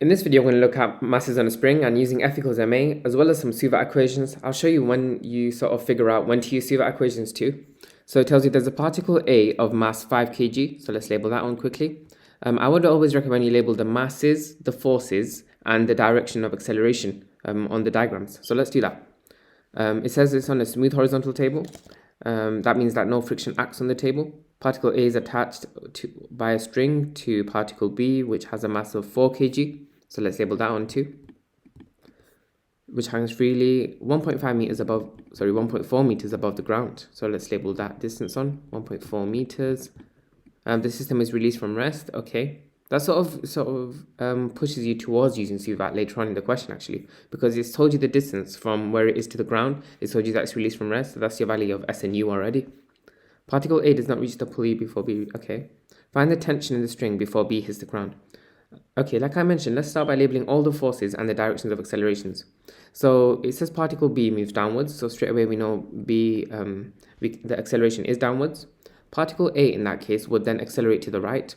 In this video, I'm going to look at masses on a spring and using F equals ma, as well as some Suvat equations. I'll show you when you sort of figure out when to use Suvat equations too. So it tells you there's a particle A of mass 5 kg. So let's label that one quickly. I would always recommend you label the masses, the forces, and the direction of acceleration on the diagrams. So let's do that. It says it's on a smooth horizontal table. That means that no friction acts on the table. Particle A is attached by a string to particle B, which has a mass of 4 kg. So let's label that one too, which hangs freely 1.4 meters above the ground. So let's label that distance on 1.4 meters. The system is released from rest. Okay, that sort of pushes you towards using Suvat later on in the question actually, because it's told you the distance from where it is to the ground. It's told you that it's released from rest. So that's your value of S and U already. Particle A does not reach the pulley before B. Okay, find the tension in the string before B hits the ground. Okay, like I mentioned, let's start by labeling all the forces and the directions of accelerations. So it says particle B moves downwards, so straight away we know B, the acceleration is downwards. Particle A in that case would then accelerate to the right.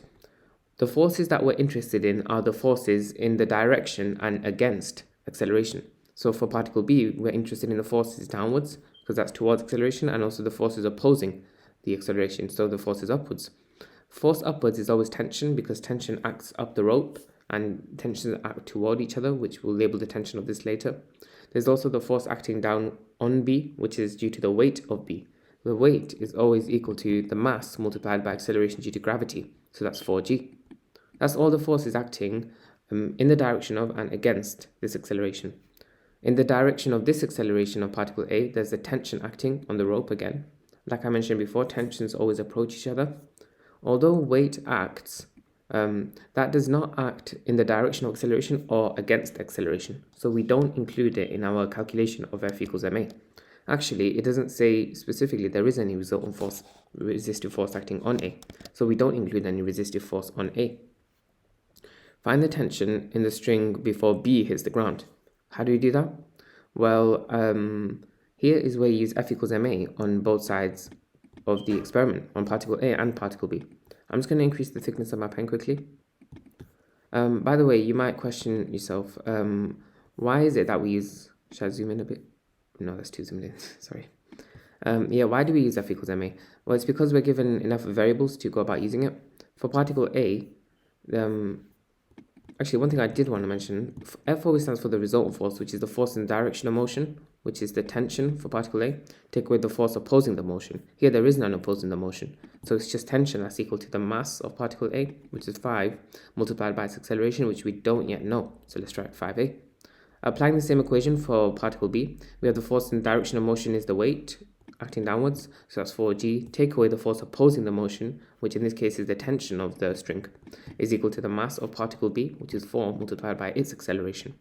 The forces that we're interested in are the forces in the direction and against acceleration. So for particle B, we're interested in the forces downwards, because that's towards acceleration, and also the forces opposing the acceleration, so the forces upwards. Force upwards is always tension, because tension acts up the rope and tensions act toward each other, which we'll label the tension of this later. There's also the force acting down on B, which is due to the weight of B. The weight is always equal to the mass multiplied by acceleration due to gravity, so that's 4g. That's all the forces acting in the direction of and against this acceleration. In the direction of this acceleration of particle A, there's the tension acting on the rope again. Like I mentioned before, tensions always approach each other. Although weight acts, that does not act in the direction of acceleration or against acceleration. So we don't include it in our calculation of F equals ma. Actually, it doesn't say specifically there is any resultant force, resistive force acting on A. So we don't include any resistive force on A. Find the tension in the string before B hits the ground. How do we do that? Well, here is where you use F equals ma on both sides of the experiment, on particle A and particle B. I'm just going to increase the thickness of my pen quickly. By the way, you might question yourself, why is it that we use, should I zoom in a bit? No, that's too zoomed in, sorry. Why do we use F equals ma? Well, it's because we're given enough variables to go about using it. For particle A, actually, one thing I did want to mention, F always stands for the resultant force, which is the force in the direction of motion, which is the tension for particle A. Take away the force opposing the motion. Here, there is none opposing the motion. So it's just tension that's equal to the mass of particle A, which is 5, multiplied by its acceleration, which we don't yet know. So let's write 5A. Applying the same equation for particle B, we have the force in the direction of motion is the weight, acting downwards, so that's 4g. Take away the force opposing the motion, which in this case is the tension of the string, is equal to the mass of particle B, which is 4, multiplied by its acceleration.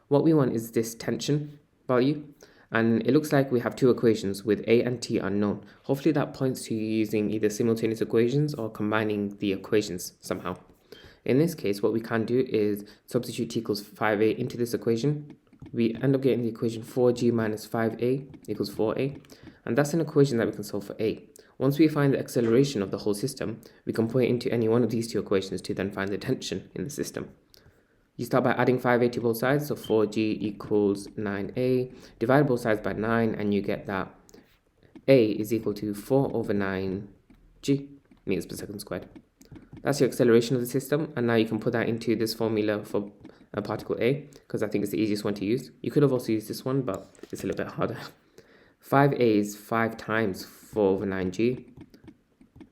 What we want is this tension value, and it looks like we have two equations with A and T unknown. Hopefully that points to you using either simultaneous equations or combining the equations somehow. In this case, what we can do is substitute T equals 5A into this equation. We end up getting the equation 4g minus 5a equals 4a, and that's an equation that we can solve for a. Once we find the acceleration of the whole system, we can put it into any one of these two equations to then find the tension in the system. You start by adding 5a to both sides, so 4g equals 9a. Divide both sides by 9, and you get that a is equal to 4 over 9g meters per second squared. That's your acceleration of the system, and now you can put that into this formula for particle A, because I think it's the easiest one to use. You could have also used this one, but it's a little bit harder. 5a is 5 times 4 over 9g.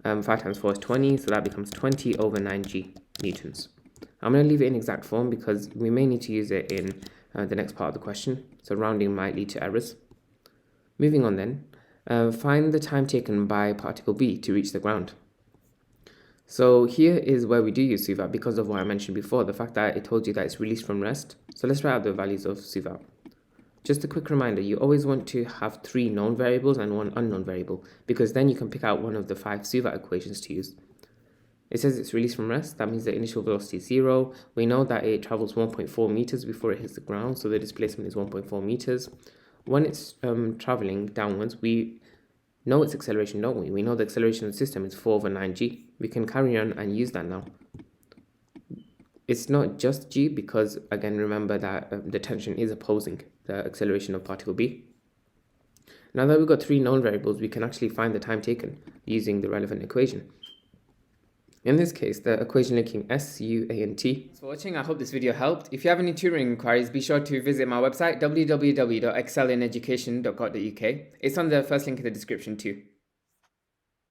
5 times 4 is 20, so that becomes 20 over 9g newtons. I'm going to leave it in exact form because we may need to use it in the next part of the question, so rounding might lead to errors. Moving on then, find the time taken by particle B to reach the ground. So here is where we do use Suvat because of what I mentioned before, the fact that it told you that it's released from rest. So let's write out the values of Suvat. Just a quick reminder, you always want to have 3 known variables and 1 unknown variable, because then you can pick out one of the 5 Suvat equations to use. It says it's released from rest. That means the initial velocity is 0. We know that it travels 1.4 meters before it hits the ground, so the displacement is 1.4 meters. When it's traveling downwards, we know its acceleration, don't we? We know the acceleration of the system is 4 over 9g. We can carry on and use that now. It's not just g because, again, remember that the tension is opposing the acceleration of particle b. Now that we've got three known variables, we can actually find the time taken using the relevant equation. In this case, the equation linking S, U, A, and T. Thanks for watching. I hope this video helped. If you have any tutoring inquiries, be sure to visit my website, www.excellineducation.co.uk. It's on the first link in the description too.